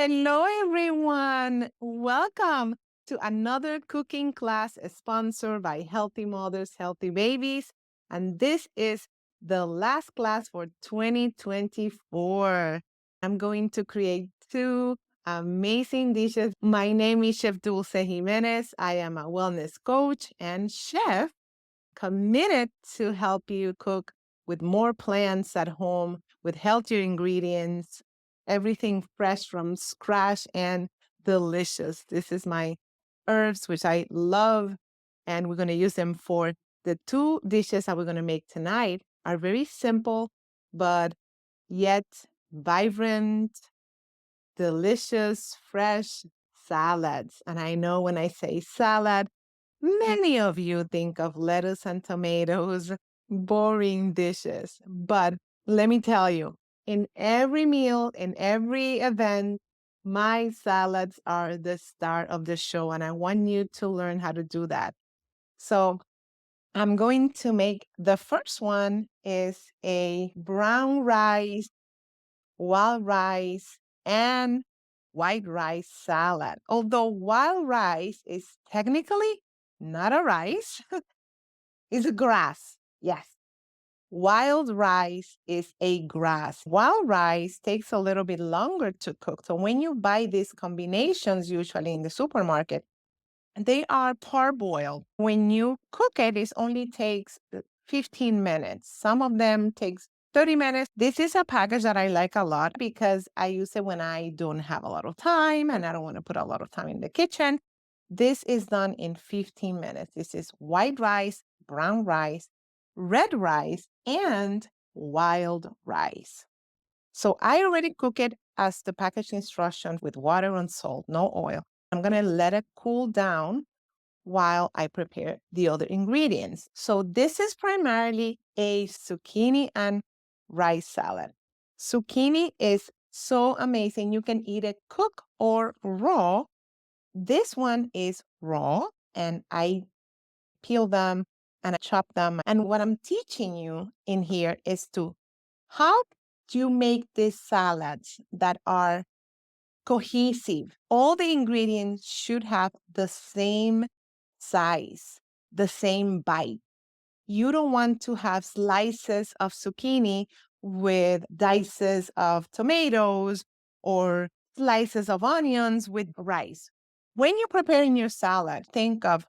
Hello, everyone. Welcome to another cooking class sponsored by Healthy Mothers, Healthy Babies. And this is the last class for 2024. I'm going to create two amazing dishes. My name is Chef Dulce Jimenez. I am a wellness coach and chef committed to help you cook with more plants at home, with healthier ingredients, everything fresh from scratch and delicious. This is my herbs, which I love, and we're going to use them for the two dishes that we're going to make tonight. Are very simple, but yet vibrant, delicious, fresh salads. And I know when I say salad, many of you think of lettuce and tomatoes, boring dishes. But let me tell you, in every meal, in every event, my salads are the star of the show, and I want you to learn how to do that. So I'm going to make the first one is a brown rice, wild rice, and white rice salad. Although wild rice is technically not a rice, it's a grass. Yes. Wild rice is a grass. Wild rice takes a little bit longer to cook. So when you buy these combinations, usually in the supermarket, they are parboiled. When you cook it, it only takes 15 minutes. Some of them takes 30 minutes. This is a package that I like a lot because I use it when I don't have a lot of time and I don't want to put a lot of time in the kitchen. This is done in 15 minutes. This is white rice, brown rice, red rice, and wild rice. So I already cook it as the package instruction with water and salt, no oil. I'm going to let it cool down while I prepare the other ingredients. So this is primarily a zucchini and rice salad. Zucchini is so amazing. You can eat it cooked or raw. This one is raw, and I peel them and I chop them. And what I'm teaching you in here is to how do you make these salads that are cohesive? All the ingredients should have the same size, the same bite. You don't want to have slices of zucchini with dices of tomatoes or slices of onions with rice. When you're preparing your salad, think of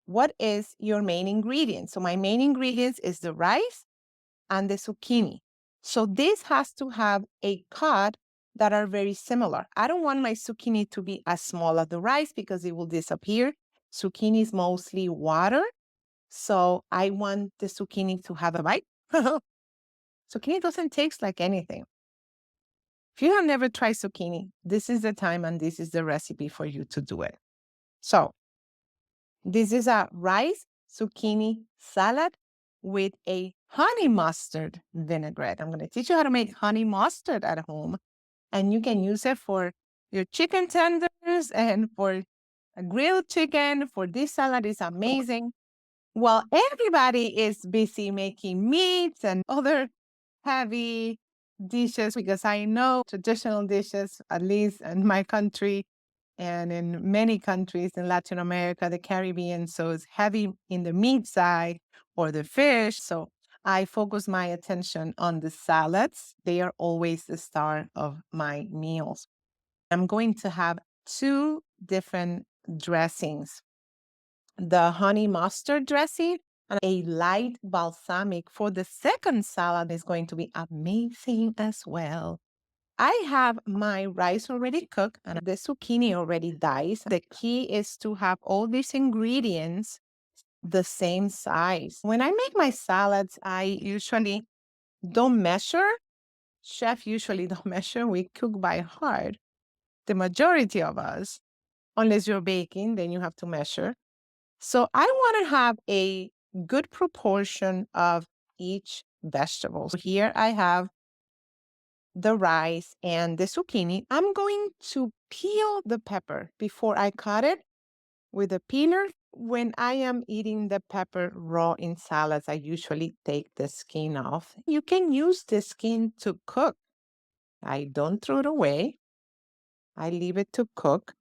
what is your main ingredient. So my main ingredients is the rice and the zucchini. So this has to have a cut that are very similar. I don't want my zucchini to be as small as the rice because it will disappear. Zucchini is mostly water. So I want the zucchini to have a bite. Zucchini doesn't taste like anything. If you have never tried zucchini, this is the time and this is the recipe for you to do it. So this is a rice zucchini salad with a honey mustard vinaigrette. I'm going to teach you how to make honey mustard at home, and you can use it for your chicken tenders and for a grilled chicken. For this salad, is amazing. While everybody is busy making meats and other heavy dishes, because I know traditional dishes, at least in my country, and in many countries in Latin America, the Caribbean, so it's heavy in the meat side or the fish. So I focus my attention on the salads. They are always the star of my meals. I'm going to have two different dressings. The honey mustard dressing and a light balsamic for the second salad is going to be amazing as well. I have my rice already cooked and the zucchini already diced. The key is to have all these ingredients the same size. When I make my salads, I usually don't measure. Chef usually don't measure. We cook by heart. The majority of us, unless you're baking, then you have to measure. So I want to have a good proportion of each vegetable. So here I have the rice and the zucchini. I'm going to peel the pepper before I cut it with a peeler. When I am eating the pepper raw in salads, I usually take the skin off. You can use the skin to cook. I don't throw it away. I leave it to cook.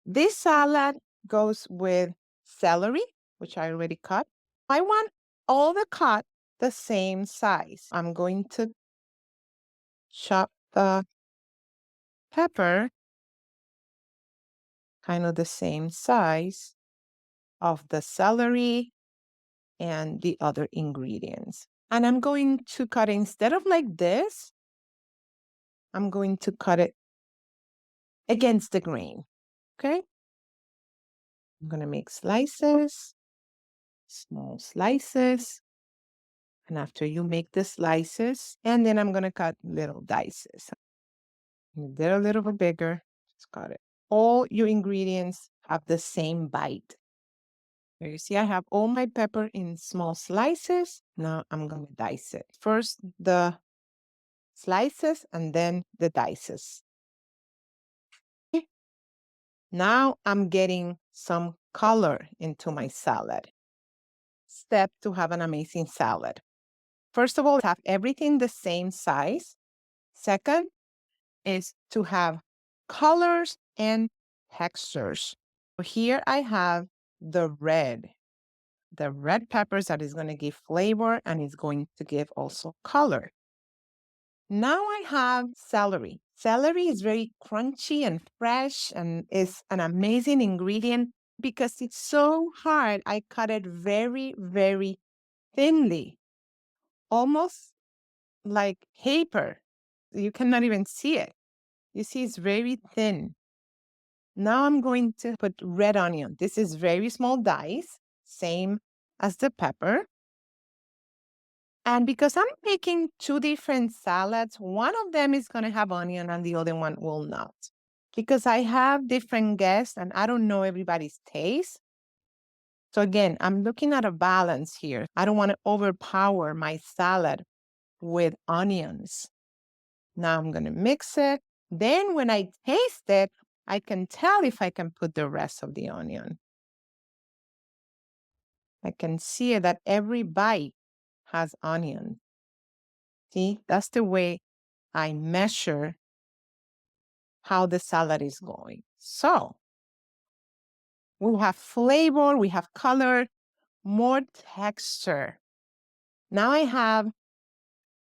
This salad goes with celery, which I already cut. I want all the cut the same size. I'm going to chop the pepper kind of the same size of the celery and the other ingredients. And I'm going to cut it instead of like this, I'm going to cut it against the grain. Okay? I'm going to make slices, small slices. And after you make the slices, and then I'm going to cut little dices. They're a little bit bigger. Just cut it. All your ingredients have the same bite. Here you see I have all my pepper in small slices. Now I'm going to dice it. First the slices and then the dices. Now I'm getting some color into my salad. Step to have an amazing salad. First of all, have everything the same size. Second is to have colors and textures. Here I have the red peppers that is going to give flavor and is going to give also color. Now I have celery. Celery is very crunchy and fresh and is an amazing ingredient because it's so hard. I cut it very, very thinly, almost like paper. You cannot even see it. You see, it's very thin. Now I'm going to put red onion. This is very small dice, same as the pepper. And because I'm making two different salads, one of them is going to have onion and the other one will not. Because I have different guests and I don't know everybody's taste. So again, I'm looking at a balance here. I don't want to overpower my salad with onions. Now I'm going to mix it. Then when I taste it, I can tell if I can put the rest of the onion. I can see that every bite has onion. See, that's the way I measure how the salad is going. So we have flavor, we have color, more texture. Now I have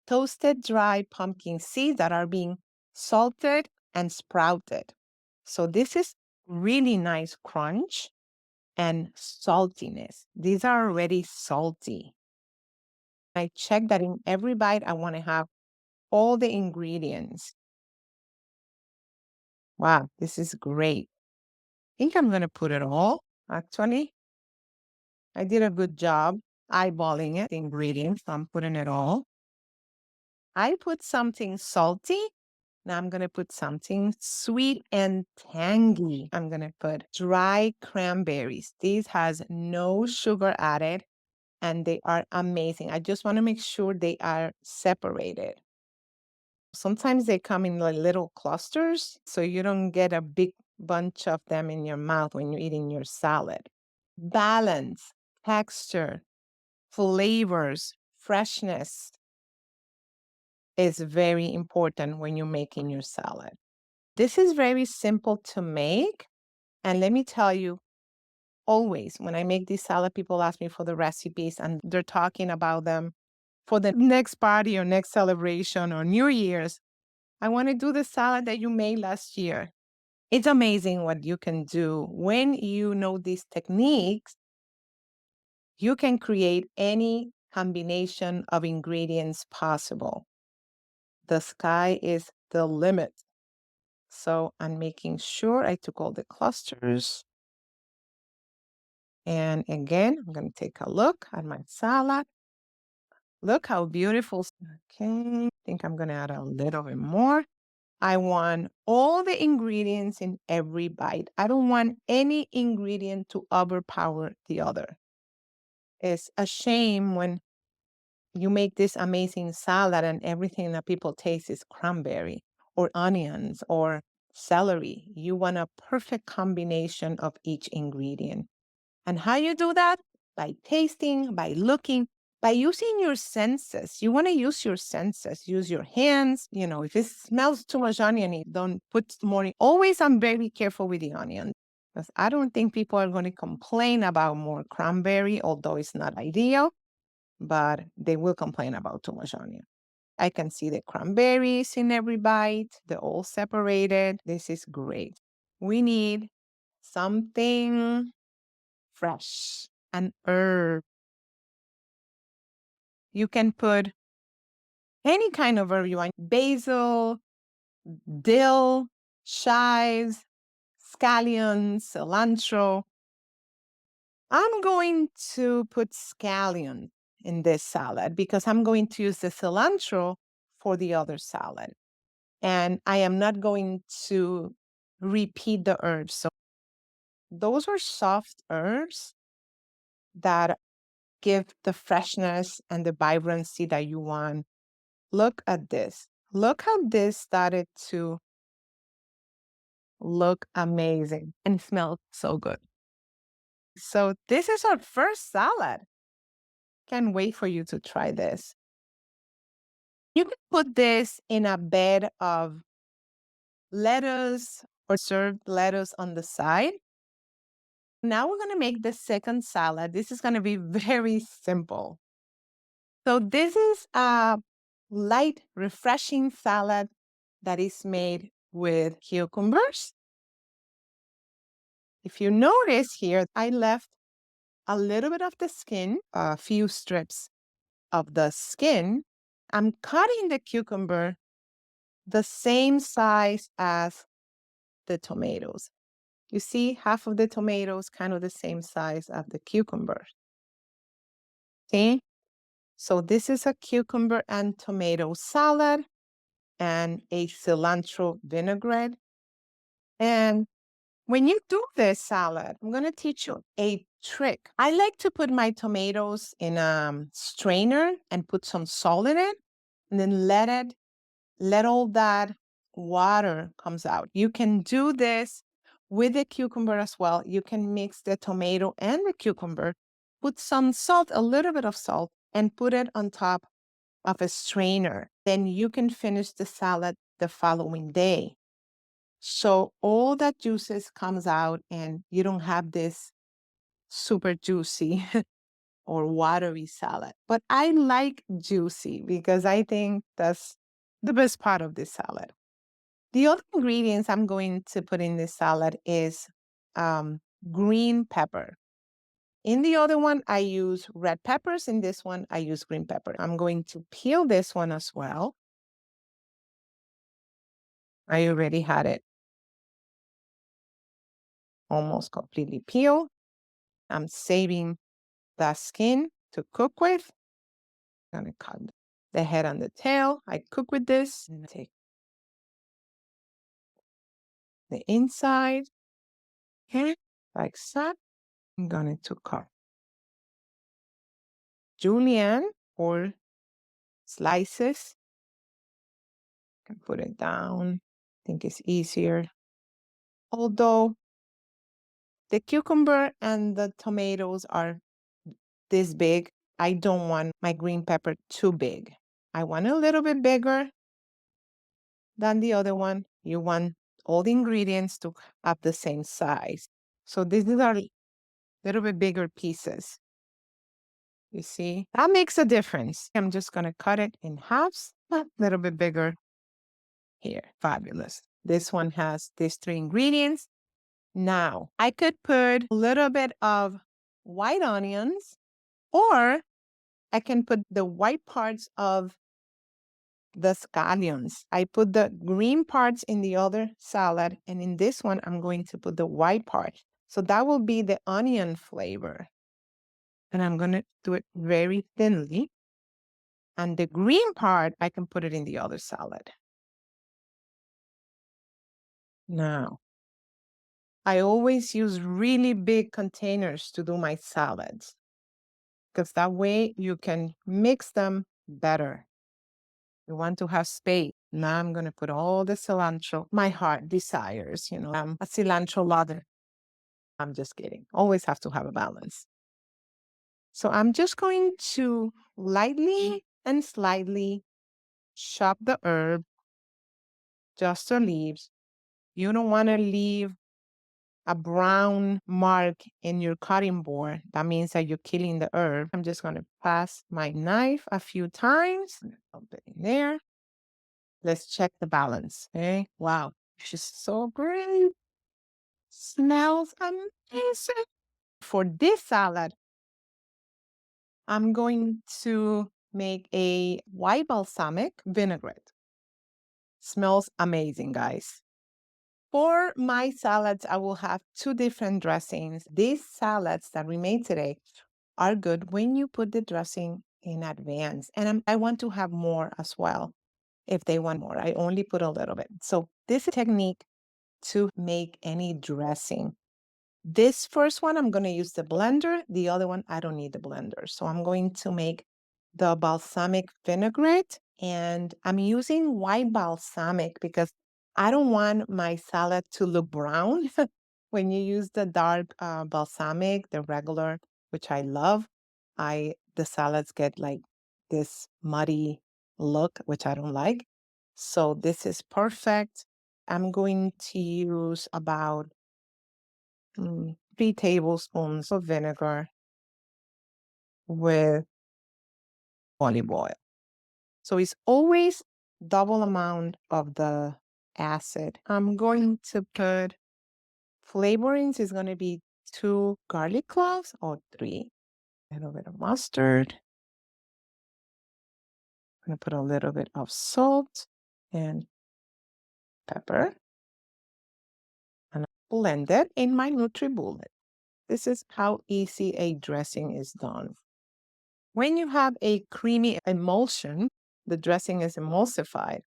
toasted dry pumpkin seeds that are being salted and sprouted. So this is really nice crunch and saltiness. These are already salty. I check that in every bite, I want to have all the ingredients. Wow, this is great. I think I'm going to put it all, actually. I did a good job eyeballing it, the ingredients. So I'm putting it all. I put something salty. Now I'm going to put something sweet and tangy. I'm going to put dry cranberries. These has no sugar added and they are amazing. I just want to make sure they are separated. Sometimes they come in like little clusters, so you don't get a big bunch of them in your mouth when you're eating your salad. Balance, texture, flavors, freshness is very important when you're making your salad. This is very simple to make. And let me tell you, always when I make this salad, people ask me for the recipes and they're talking about them for the next party or next celebration or New Year's. I want to do the salad that you made last year. It's amazing what you can do when you know these techniques. You can create any combination of ingredients possible. The sky is the limit. So I'm making sure I took all the clusters. And again, I'm going to take a look at my salad. Look how beautiful. Okay, I think I'm going to add a little bit more. I want all the ingredients in every bite. I don't want any ingredient to overpower the other. It's a shame when you make this amazing salad and everything that people taste is cranberry or onions or celery. You want a perfect combination of each ingredient. And how you do that? By tasting, by looking, by using your senses. You want to use your senses, use your hands. If it smells too much oniony, don't put more. Always, I'm very careful with the onion because I don't think people are going to complain about more cranberry, although it's not ideal, but they will complain about too much onion. I can see the cranberries in every bite. They're all separated. This is great. We need something fresh, an herb. You can put any kind of herb you want. Basil, dill, chives, scallions, cilantro. I'm going to put scallion in this salad because I'm going to use the cilantro for the other salad. And I am not going to repeat the herbs. So those are soft herbs that give the freshness and the vibrancy that you want. Look at this. Look how this started to look amazing and smell so good. So this is our first salad. Can't wait for you to try this. You can put this in a bed of lettuce or served lettuce on the side. Now we're going to make the second salad. This is going to be very simple. So this is a light, refreshing salad that is made with cucumbers. If you notice here, I left a little bit of the skin, a few strips of the skin. I'm cutting the cucumber the same size as the tomatoes. You see, half of the tomatoes kind of the same size of the cucumber. See? So this is a cucumber and tomato salad and a cilantro vinaigrette. And when you do this salad, I'm going to teach you a trick. I like to put my tomatoes in a strainer and put some salt in it and then let all that water comes out. You can do this with the cucumber as well. You can mix the tomato and the cucumber, put some salt, a little bit of salt, and put it on top of a strainer. Then you can finish the salad the following day. So all that juices comes out and you don't have this super juicy or watery salad. But I like juicy because I think that's the best part of this salad. The other ingredients I'm going to put in this salad is green pepper. In the other one, I use red peppers. In this one, I use green pepper. I'm going to peel this one as well. I already had it almost completely peeled. I'm saving the skin to cook with. I'm going to cut the head and the tail. I cook with this and take the inside here like that. I'm going to cut julienne or slices. I can put it down. I think it's easier. Although the cucumber and the tomatoes are this big, I don't want my green pepper too big. I want a little bit bigger than the other one. You want all the ingredients to have the same size. So these are a little bit bigger pieces. You see, that makes a difference. I'm just going to cut it in halves, a little bit bigger here. Fabulous. This one has these three ingredients. Now, I could put a little bit of white onions, or I can put the white parts of the scallions. I put the green parts in the other salad, and in this one, I'm going to put the white part. So that will be the onion flavor. And I'm going to do it very thinly. And the green part, I can put it in the other salad. Now, I always use really big containers to do my salads because that way you can mix them better. You want to have space. Now I'm going to put all the cilantro my heart desires. I'm a cilantro lover. I'm just kidding. Always have to have a balance. So I'm just going to lightly and slightly chop the herb, just the leaves. You don't want to leave a brown mark in your cutting board. That means that you're killing the herb. I'm just going to pass my knife a few times. Put it in there. Let's check the balance. Okay. Wow. It's just so great. Smells amazing. For this salad, I'm going to make a white balsamic vinaigrette. Smells amazing, guys. For my salads, I will have two different dressings. These salads that we made today are good when you put the dressing in advance. And I want to have more as well if they want more. I only put a little bit. So this technique to make any dressing. This first one, I'm going to use the blender. The other one, I don't need the blender. So I'm going to make the balsamic vinaigrette. And I'm using white balsamic because I don't want my salad to look brown. When you use the dark balsamic, the regular, which I love, the salads get like this muddy look, which I don't like. So this is perfect. I'm going to use about 3 tablespoons of vinegar with olive oil. So it's always double amount of the acid. I'm going to put flavorings is going to be 2 garlic cloves or 3. A little bit of mustard. I'm going to put a little bit of salt and pepper. And blend it in my NutriBullet. This is how easy a dressing is done. When you have a creamy emulsion, the dressing is emulsified.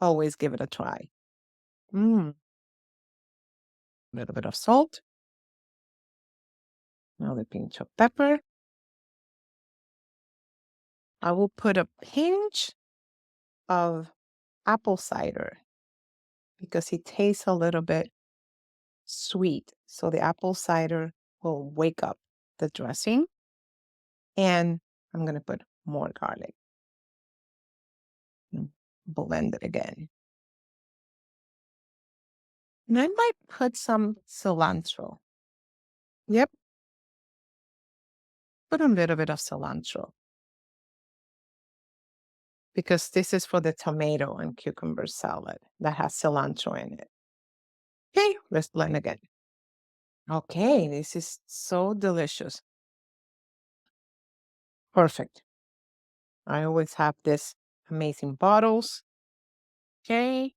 Always give it a try. A little bit of salt. Another pinch of pepper. I will put a pinch of apple cider because it tastes a little bit sweet. So the apple cider will wake up the dressing. And I'm going to put more garlic. Blend it again. And I might put some cilantro. Yep. Put a little bit of cilantro. Because this is for the tomato and cucumber salad that has cilantro in it. Okay, let's blend again. Okay, this is so delicious. Perfect. I always have this amazing bottles. Okay.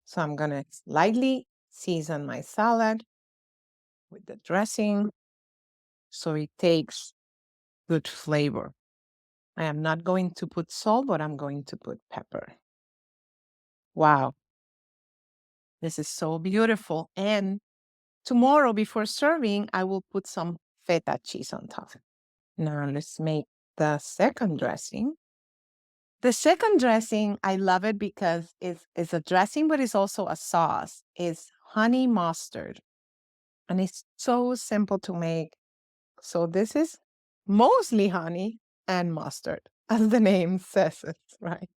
So I'm going to lightly season my salad with the dressing so it takes good flavor. I am not going to put salt, but I'm going to put pepper. Wow. This is so beautiful. And tomorrow before serving, I will put some feta cheese on top. Now let's make the second dressing. The second dressing, I love it because it's a dressing, but it's also a sauce. It's honey mustard. And it's so simple to make. So this is mostly honey and mustard, as the name says it, right?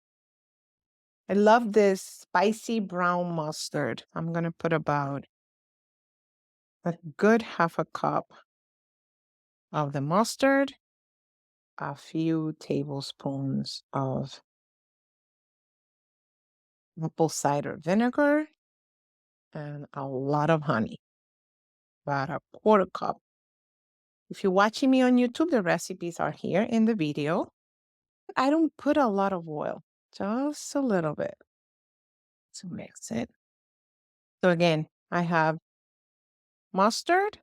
I love this spicy brown mustard. I'm going to put about a good half a cup of the mustard, a few tablespoons of apple cider vinegar, and a lot of honey, about a quarter cup. If you're watching me on YouTube, the recipes are here in the video. I don't put a lot of oil, just a little bit to mix it. So again, I have mustard,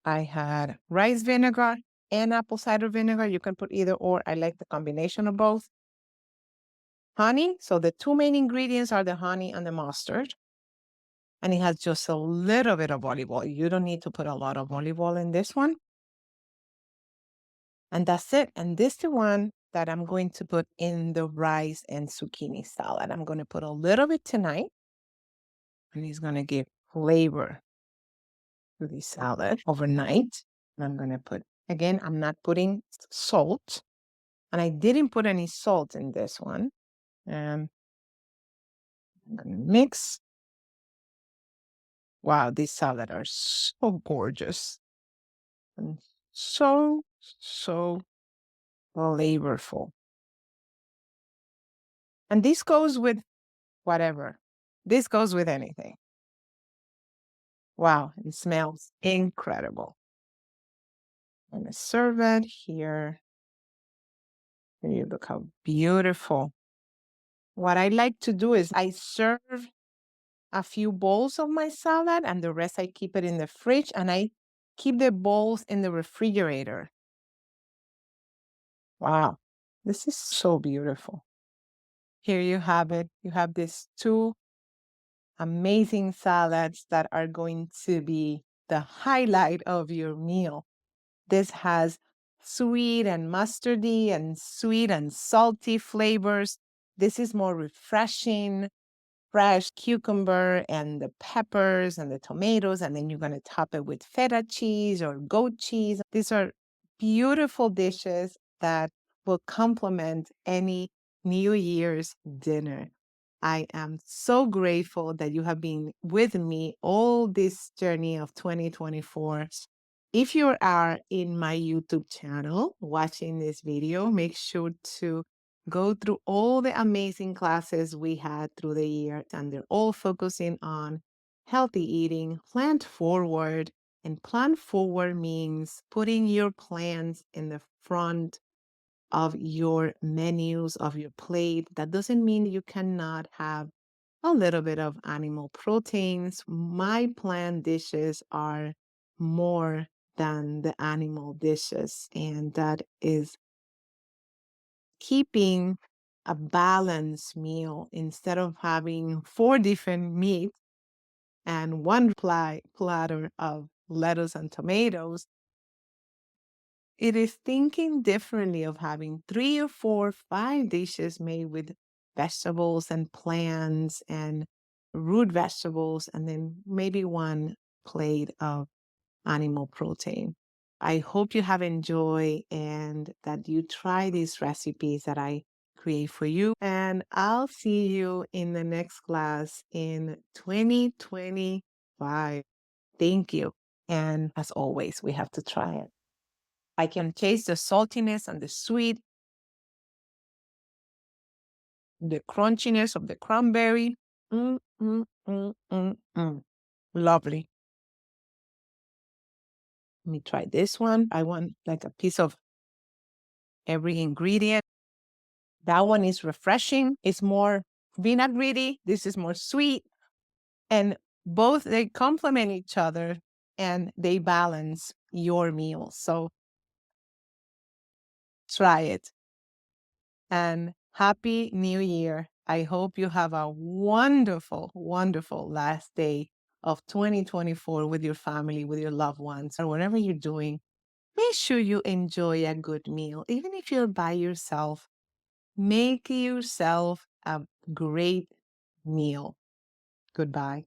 I had rice vinegar and apple cider vinegar. You can put either or. I like the combination of both. Honey. So the two main ingredients are the honey and the mustard. And it has just a little bit of olive oil. You don't need to put a lot of olive oil in this one. And that's it. And this is the one that I'm going to put in the rice and zucchini salad. I'm going to put a little bit tonight. And it's going to give flavor to this salad overnight. And I'm going to put, again, I'm not putting salt. And I didn't put any salt in this one. And I'm going to mix. Wow, these salads are so gorgeous and so, so flavorful. And this goes with whatever. This goes with anything. Wow, it smells incredible. I'm going to serve it here. And you look how beautiful. What I like to do is I serve a few bowls of my salad and the rest I keep it in the fridge and I keep the bowls in the refrigerator. Wow, this is so beautiful. Here you have it. You have these two amazing salads that are going to be the highlight of your meal. This has sweet and mustardy and sweet and salty flavors. This is more refreshing, fresh cucumber and the peppers and the tomatoes, and then you're going to top it with feta cheese or goat cheese. These are beautiful dishes that will complement any New Year's dinner. I am so grateful that you have been with me all this journey of 2024. If you are in my YouTube channel watching this video, make sure to go through all the amazing classes we had through the year, and they're all focusing on healthy eating, plant forward. And plant forward means putting your plants in the front of your menus, of your plate. That doesn't mean you cannot have a little bit of animal proteins. My plant dishes are more than the animal dishes, and that is keeping a balanced meal instead of having 4 different meats and one platter of lettuce and tomatoes. It is thinking differently of having 3 or 4, 5 dishes made with vegetables and plants and root vegetables, and then maybe one plate of animal protein. I hope you have enjoyed and that you try these recipes that I create for you. And I'll see you in the next class in 2025. Thank you. And as always, we have to try it. I can taste the saltiness and the sweet, the crunchiness of the cranberry. Mm, mm, mm, mm, mm. Lovely. Let me try this one. I want like a piece of every ingredient. That one is refreshing. It's more vinaigrette. This is more sweet. And both, they complement each other and they balance your meal. So try it. And Happy New Year. I hope you have a wonderful, wonderful last day of 2024 with your family, with your loved ones, or whatever you're doing. Make sure you enjoy a good meal. Even if you're by yourself, make yourself a great meal. Goodbye.